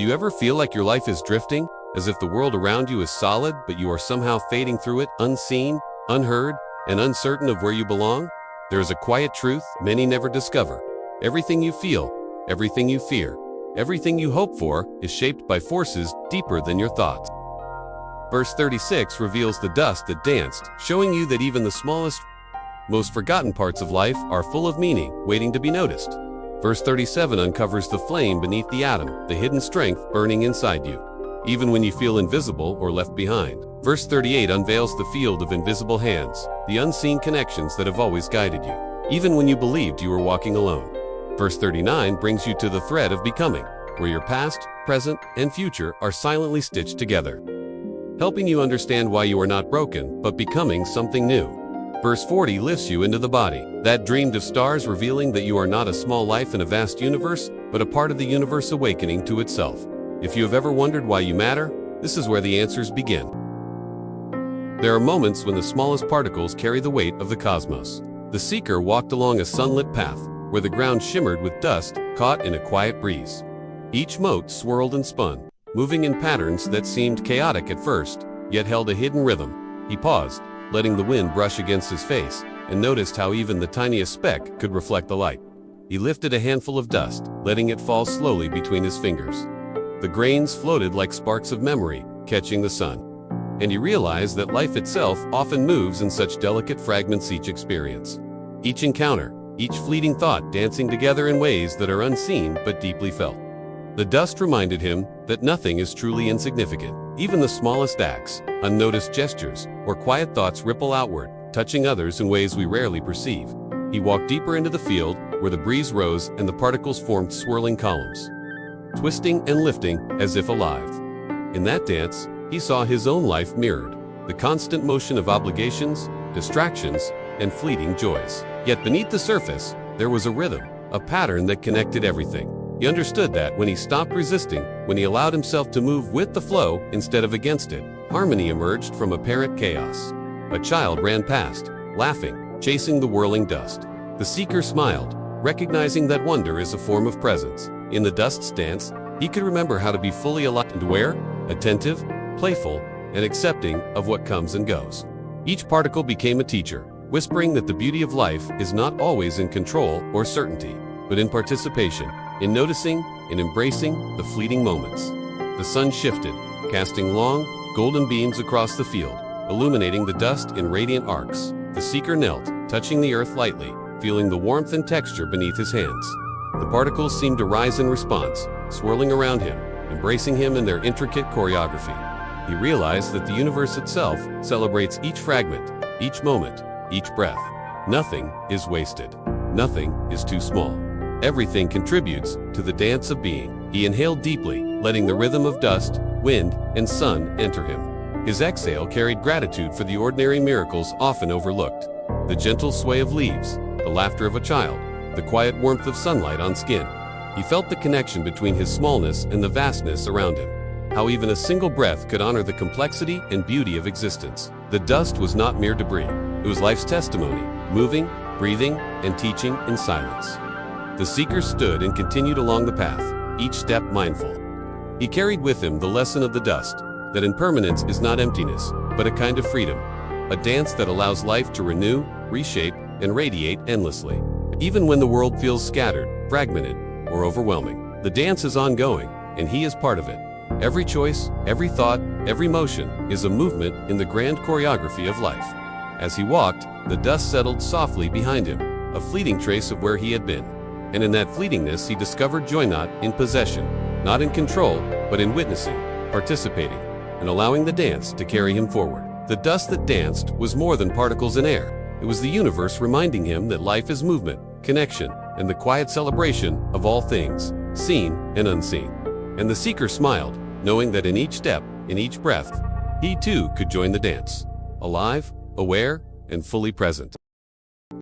Do you ever feel like your life is drifting, as if the world around you is solid, but you are somehow fading through it, unseen, unheard, and uncertain of where you belong? There is a quiet truth many never discover. Everything you feel, everything you fear, everything you hope for is shaped by forces deeper than your thoughts. Verse 36 reveals the dust that danced, showing you that even the smallest, most forgotten parts of life are full of meaning, waiting to be noticed. Verse 37 uncovers the flame beneath the atom, the hidden strength burning inside you, even when you feel invisible or left behind. Verse 38 unveils the field of invisible hands, the unseen connections that have always guided you, even when you believed you were walking alone. Verse 39 brings you to the thread of becoming, where your past, present, and future are silently stitched together, helping you understand why you are not broken, but becoming something new. Verse 40 lifts you into the body, that dreamed of stars, revealing that you are not a small life in a vast universe, but a part of the universe awakening to itself. If you have ever wondered why you matter, this is where the answers begin. There are moments when the smallest particles carry the weight of the cosmos. The seeker walked along a sunlit path, where the ground shimmered with dust caught in a quiet breeze. Each mote swirled and spun, moving in patterns that seemed chaotic at first, yet held a hidden rhythm. He paused, letting the wind brush against his face, and noticed how even the tiniest speck could reflect the light. He lifted a handful of dust, letting it fall slowly between his fingers. The grains floated like sparks of memory, catching the sun. And he realized that life itself often moves in such delicate fragments, each experience, each encounter, each fleeting thought dancing together in ways that are unseen but deeply felt. The dust reminded him that nothing is truly insignificant. Even the smallest acts, unnoticed gestures, or quiet thoughts ripple outward, touching others in ways we rarely perceive. He walked deeper into the field, where the breeze rose and the particles formed swirling columns, twisting and lifting as if alive. In that dance, he saw his own life mirrored, the constant motion of obligations, distractions, and fleeting joys. Yet beneath the surface, there was a rhythm, a pattern that connected everything. He understood that when he stopped resisting, when he allowed himself to move with the flow instead of against it, harmony emerged from apparent chaos. A child ran past, laughing, chasing the whirling dust. The seeker smiled, recognizing that wonder is a form of presence. In the dust's dance, he could remember how to be fully alive and aware, attentive, playful, and accepting of what comes and goes. Each particle became a teacher, whispering that the beauty of life is not always in control or certainty, but in participation, in noticing, in embracing the fleeting moments. The sun shifted, casting long, golden beams across the field, illuminating the dust in radiant arcs. The seeker knelt, touching the earth lightly, feeling the warmth and texture beneath his hands. The particles seemed to rise in response, swirling around him, embracing him in their intricate choreography. He realized that the universe itself celebrates each fragment, each moment, each breath. Nothing is wasted. Nothing is too small. Everything contributes to the dance of being. He inhaled deeply, letting the rhythm of dust, wind, and sun enter him. His exhale carried gratitude for the ordinary miracles often overlooked. The gentle sway of leaves, the laughter of a child, the quiet warmth of sunlight on skin. He felt the connection between his smallness and the vastness around him. How even a single breath could honor the complexity and beauty of existence. The dust was not mere debris. It was life's testimony, moving, breathing, and teaching in silence. The seeker stood and continued along the path, each step mindful. He carried with him the lesson of the dust, that impermanence is not emptiness, but a kind of freedom, a dance that allows life to renew, reshape, and radiate endlessly. Even when the world feels scattered, fragmented, or overwhelming, the dance is ongoing, and he is part of it. Every choice, every thought, every motion is a movement in the grand choreography of life. As he walked, the dust settled softly behind him, a fleeting trace of where he had been. And in that fleetingness he discovered joy not in possession, not in control, but in witnessing, participating, and allowing the dance to carry him forward. The dust that danced was more than particles in air. It was the universe reminding him that life is movement, connection, and the quiet celebration of all things, seen and unseen. And the seeker smiled, knowing that in each step, in each breath, he too could join the dance, alive, aware, and fully present.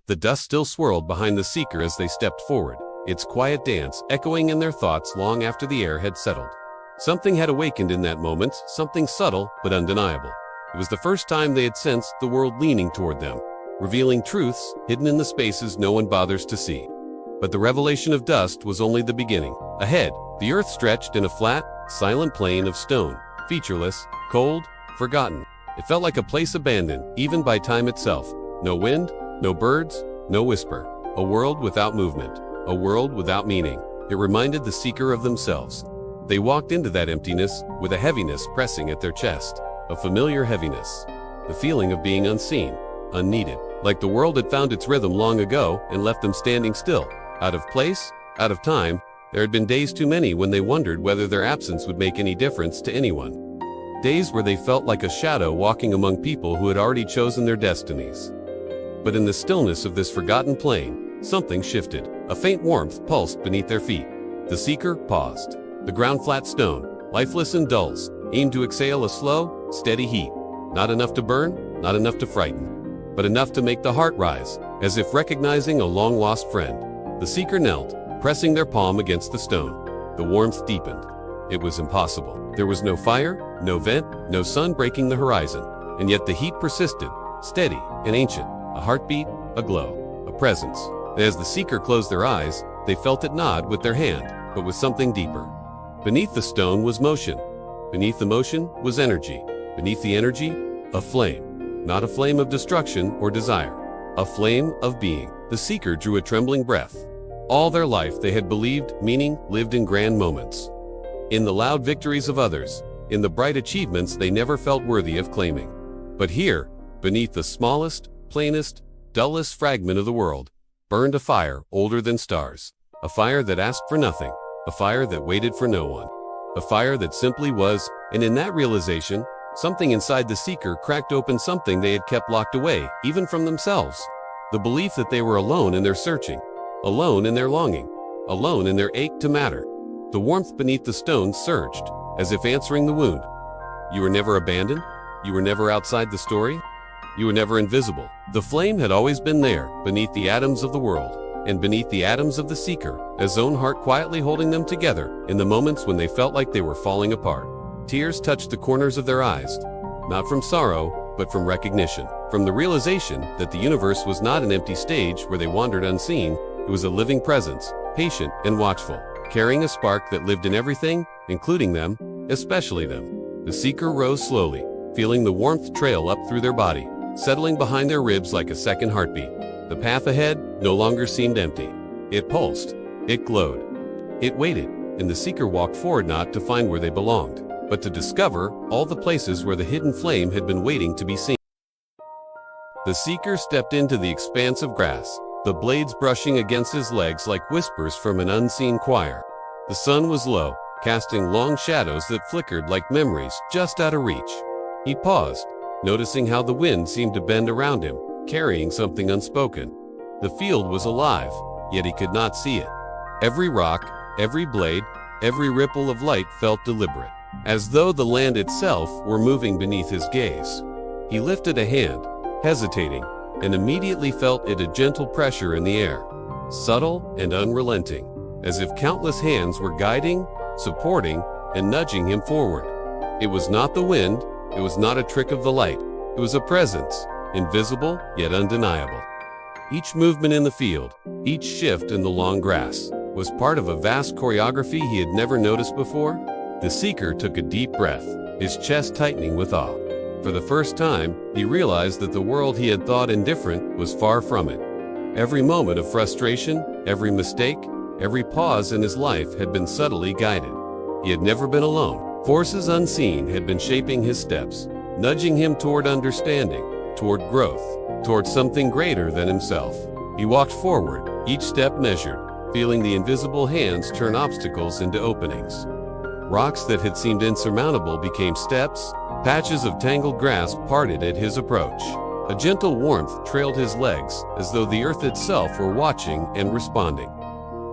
The dust still swirled behind the seeker as they stepped forward, its quiet dance echoing in their thoughts long after the air had settled. Something had awakened in that moment, something subtle but undeniable. It was the first time they had sensed the world leaning toward them, revealing truths hidden in the spaces no one bothers to see. But the revelation of dust was only the beginning. Ahead, the earth stretched in a flat, silent plain of stone, featureless, cold, forgotten. It felt like a place abandoned, even by time itself. No wind, no birds, no whisper. A world without movement, a world without meaning. It reminded the seeker of themselves. They walked into that emptiness with a heaviness pressing at their chest, a familiar heaviness. The feeling of being unseen, unneeded, like the world had found its rhythm long ago and left them standing still, out of place, out of time. There had been days too many when they wondered whether their absence would make any difference to anyone. Days where they felt like a shadow walking among people who had already chosen their destinies. But in the stillness of this forgotten plain, something shifted. A faint warmth pulsed beneath their feet. The seeker paused. The ground flat stone, lifeless and dulls, aimed to exhale a slow, steady heat. Not enough to burn, not enough to frighten, but enough to make the heart rise, as if recognizing a long-lost friend. The seeker knelt, pressing their palm against the stone. The warmth deepened. It was impossible. There was no fire, no vent, no sun breaking the horizon, and yet the heat persisted, steady and ancient, a heartbeat, a glow, a presence. As the seeker closed their eyes, they felt it nod with their hand, but with something deeper. Beneath the stone was motion. Beneath the motion was energy. Beneath the energy, a flame. Not a flame of destruction or desire. A flame of being. The seeker drew a trembling breath. All their life they had believed meaning lived in grand moments. In the loud victories of others, in the bright achievements they never felt worthy of claiming. But here, beneath the smallest, plainest, dullest fragment of the world, burned a fire older than stars. A fire that asked for nothing. A fire that waited for no one. A fire that simply was, and in that realization, something inside the seeker cracked open something they had kept locked away, even from themselves. The belief that they were alone in their searching, alone in their longing, alone in their ache to matter. The warmth beneath the stone surged, as if answering the wound. You were never abandoned? You were never outside the story? You were never invisible. The flame had always been there, beneath the atoms of the world, and beneath the atoms of the seeker, his own heart quietly holding them together in the moments when they felt like they were falling apart. Tears touched the corners of their eyes, not from sorrow, but from recognition, from the realization that the universe was not an empty stage where they wandered unseen. It was a living presence, patient and watchful, carrying a spark that lived in everything, including them, especially them. The seeker rose slowly, feeling the warmth trail up through their body, settling behind their ribs like a second heartbeat. The path ahead no longer seemed empty. It pulsed, it glowed, it waited, and the seeker walked forward not to find where they belonged, but to discover all the places where the hidden flame had been waiting to be seen. The seeker stepped into the expanse of grass, the blades brushing against his legs like whispers from an unseen choir. The sun was low, casting long shadows that flickered like memories just out of reach. He paused, noticing how the wind seemed to bend around him, carrying something unspoken. The field was alive, yet he could not see it. Every rock, every blade, every ripple of light felt deliberate, as though the land itself were moving beneath his gaze. He lifted a hand, hesitating, and immediately felt it a gentle pressure in the air, subtle and unrelenting, as if countless hands were guiding, supporting, and nudging him forward. It was not the wind, it was not a trick of the light, it was a presence, invisible yet undeniable. Each movement in the field, each shift in the long grass, was part of a vast choreography he had never noticed before. The seeker took a deep breath, his chest tightening with awe. For the first time, he realized that the world he had thought indifferent was far from it. Every moment of frustration, every mistake, every pause in his life had been subtly guided. He had never been alone. Forces unseen had been shaping his steps, nudging him toward understanding, toward growth, toward something greater than himself. He walked forward, each step measured, feeling the invisible hands turn obstacles into openings. Rocks that had seemed insurmountable became steps, patches of tangled grass parted at his approach. A gentle warmth trailed his legs, as though the earth itself were watching and responding.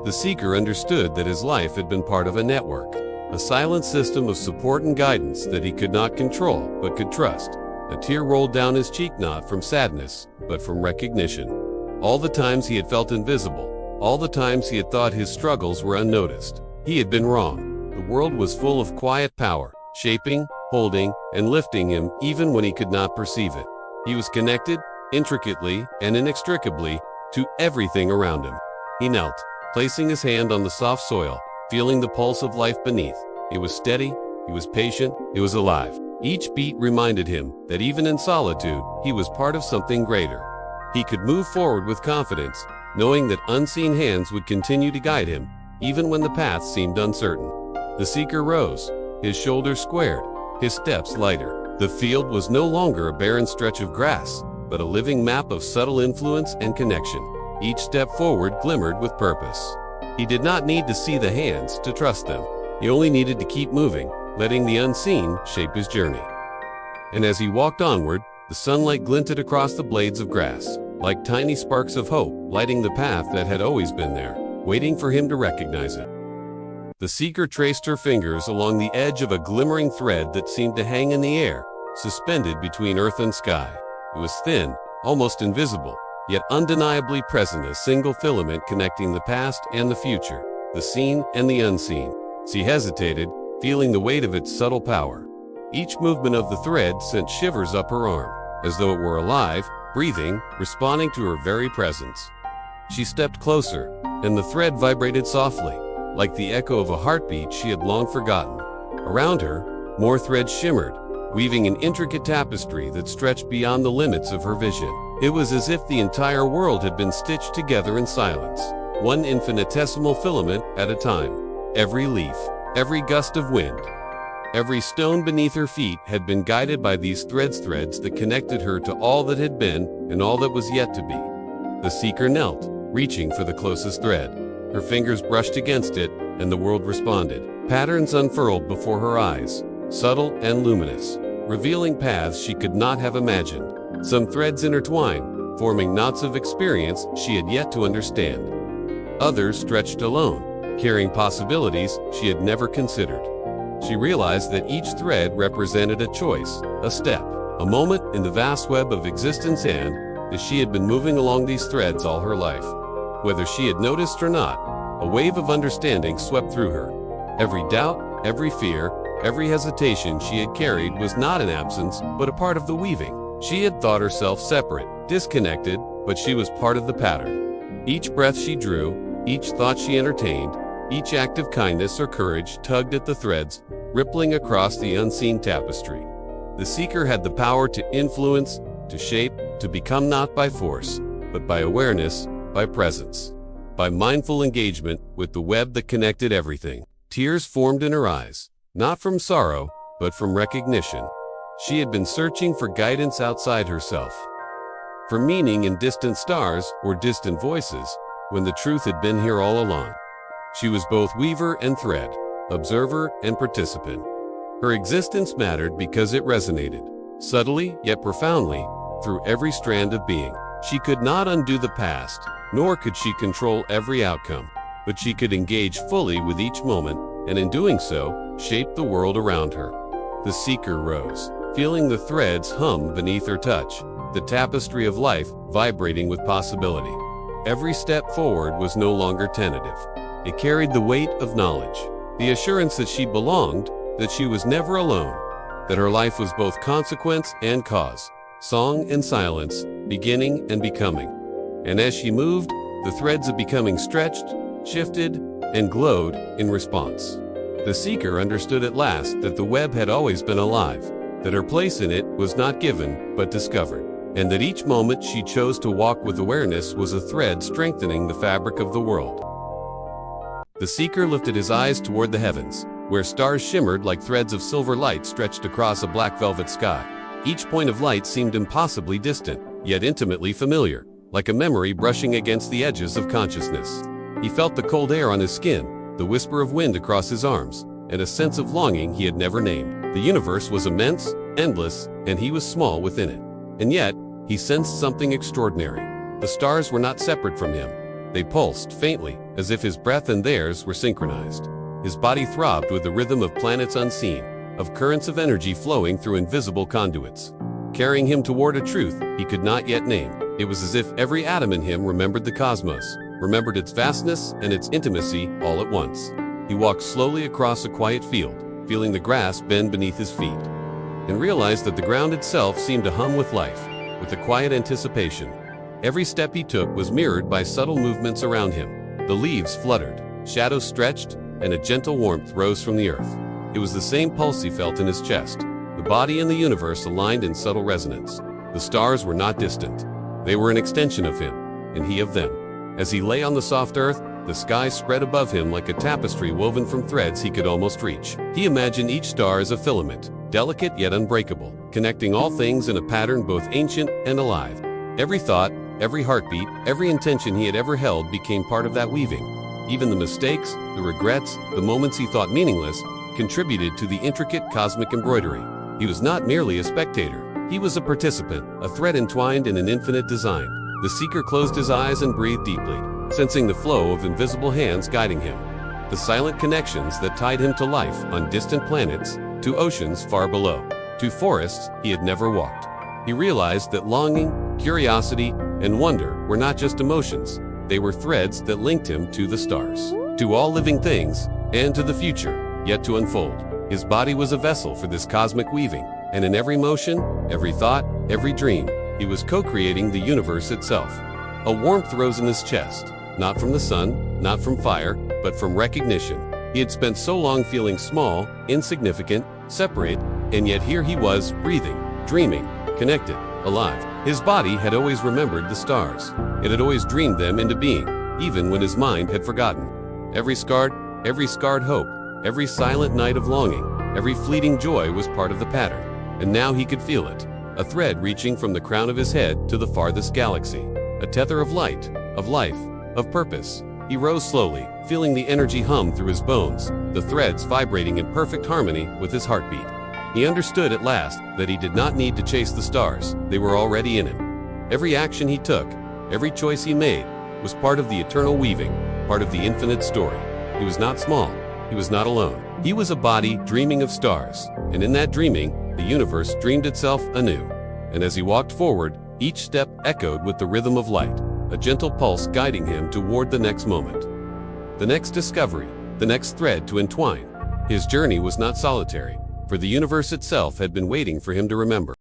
The seeker understood that his life had been part of a network, a silent system of support and guidance that he could not control but could trust. A tear rolled down his cheek, not from sadness, but from recognition. All the times he had felt invisible, all the times he had thought his struggles were unnoticed, he had been wrong. The world was full of quiet power, shaping, holding, and lifting him even when he could not perceive it. He was connected, intricately and inextricably, to everything around him. He knelt, placing his hand on the soft soil, feeling the pulse of life beneath. It was steady, it was patient, it was alive. Each beat reminded him that even in solitude, he was part of something greater. He could move forward with confidence, knowing that unseen hands would continue to guide him, even when the path seemed uncertain. The seeker rose, his shoulders squared, his steps lighter. The field was no longer a barren stretch of grass, but a living map of subtle influence and connection. Each step forward glimmered with purpose. He did not need to see the hands to trust them. He only needed to keep moving, letting the unseen shape his journey. And as he walked onward, the sunlight glinted across the blades of grass, like tiny sparks of hope, lighting the path that had always been there, waiting for him to recognize it. The seeker traced her fingers along the edge of a glimmering thread that seemed to hang in the air, suspended between earth and sky. It was thin, almost invisible, yet undeniably present, a single filament connecting the past and the future, the seen and the unseen. She hesitated, feeling the weight of its subtle power. Each movement of the thread sent shivers up her arm, as though it were alive, breathing, responding to her very presence. She stepped closer, and the thread vibrated softly, like the echo of a heartbeat she had long forgotten. Around her, more threads shimmered, weaving an intricate tapestry that stretched beyond the limits of her vision. It was as if the entire world had been stitched together in silence, one infinitesimal filament at a time. Every leaf, every gust of wind, every stone beneath her feet had been guided by these threads that connected her to all that had been and all that was yet to be. The seeker knelt, reaching for the closest thread. Her fingers brushed against it, and the world responded. Patterns unfurled before her eyes, subtle and luminous, revealing paths she could not have imagined. Some threads intertwined, forming knots of experience she had yet to understand. Others stretched alone, carrying possibilities she had never considered. She realized that each thread represented a choice, a step, a moment in the vast web of existence, and that she had been moving along these threads all her life. Whether she had noticed or not, a wave of understanding swept through her. Every doubt, every fear, every hesitation she had carried was not an absence, but a part of the weaving. She had thought herself separate, disconnected, but she was part of the pattern. Each breath she drew, each thought she entertained, each act of kindness or courage tugged at the threads, rippling across the unseen tapestry. The seeker had the power to influence, to shape, to become, not by force, but by awareness, by presence, by mindful engagement with the web that connected everything. Tears formed in her eyes, not from sorrow, but from recognition. She had been searching for guidance outside herself, for meaning in distant stars or distant voices, when the truth had been here all along. She was both weaver and thread, observer and participant. Her existence mattered because it resonated, subtly yet profoundly, through every strand of being. She could not undo the past, nor could she control every outcome, but she could engage fully with each moment, and in doing so, shape the world around her. The seeker rose, feeling the threads hum beneath her touch, the tapestry of life vibrating with possibility. Every step forward was no longer tentative. It carried the weight of knowledge, the assurance that she belonged, that she was never alone, that her life was both consequence and cause, song and silence, beginning and becoming. And as she moved, the threads of becoming stretched, shifted, and glowed in response. The seeker understood at last that the web had always been alive, that her place in it was not given, but discovered, and that each moment she chose to walk with awareness was a thread strengthening the fabric of the world. The seeker lifted his eyes toward the heavens, where stars shimmered like threads of silver light stretched across a black velvet sky. Each point of light seemed impossibly distant, yet intimately familiar, like a memory brushing against the edges of consciousness. He felt the cold air on his skin, the whisper of wind across his arms, and a sense of longing he had never named. The universe was immense, endless, and he was small within it. And yet, he sensed something extraordinary. The stars were not separate from him. They pulsed faintly, as if his breath and theirs were synchronized. His body throbbed with the rhythm of planets unseen, of currents of energy flowing through invisible conduits, carrying him toward a truth he could not yet name. It was as if every atom in him remembered the cosmos, remembered its vastness and its intimacy all at once. He walked slowly across a quiet field, feeling the grass bend beneath his feet, and realized that the ground itself seemed to hum with life, with a quiet anticipation. Every step he took was mirrored by subtle movements around him. The leaves fluttered, shadows stretched, and a gentle warmth rose from the earth. It was the same pulse he felt in his chest. The body and the universe aligned in subtle resonance. The stars were not distant. They were an extension of him, and he of them. As he lay on the soft earth, the sky spread above him like a tapestry woven from threads he could almost reach. He imagined each star as a filament, delicate yet unbreakable, connecting all things in a pattern both ancient and alive. Every thought, every heartbeat, every intention he had ever held became part of that weaving. Even the mistakes, the regrets, the moments he thought meaningless, contributed to the intricate cosmic embroidery. He was not merely a spectator. He was a participant, a thread entwined in an infinite design. The seeker closed his eyes and breathed deeply, sensing the flow of invisible hands guiding him. The silent connections that tied him to life on distant planets, to oceans far below, to forests he had never walked. He realized that longing, curiosity, and wonder were not just emotions. They were threads that linked him to the stars, to all living things, and to the future, yet to unfold. His body was a vessel for this cosmic weaving, and in every motion, every thought, every dream, he was co-creating the universe itself. A warmth rose in his chest, not from the sun, not from fire, but from recognition. He had spent so long feeling small, insignificant, separate, and yet here he was, breathing, dreaming, connected, alive. His body had always remembered the stars. It had always dreamed them into being, even when his mind had forgotten. Every scarred hope, every silent night of longing, every fleeting joy was part of the pattern. And now he could feel it, a thread reaching from the crown of his head to the farthest galaxy. A tether of light, of life, of purpose. He rose slowly, feeling the energy hum through his bones, the threads vibrating in perfect harmony with his heartbeat. He understood at last that he did not need to chase the stars. They were already in him. Every action he took, every choice he made, was part of the eternal weaving, part of the infinite story. He was not small. He was not alone. He was a body dreaming of stars, and in that dreaming, the universe dreamed itself anew. And as he walked forward, each step echoed with the rhythm of light, a gentle pulse guiding him toward the next moment, the next discovery, the next thread to entwine. His journey was not solitary, for the universe itself had been waiting for him to remember.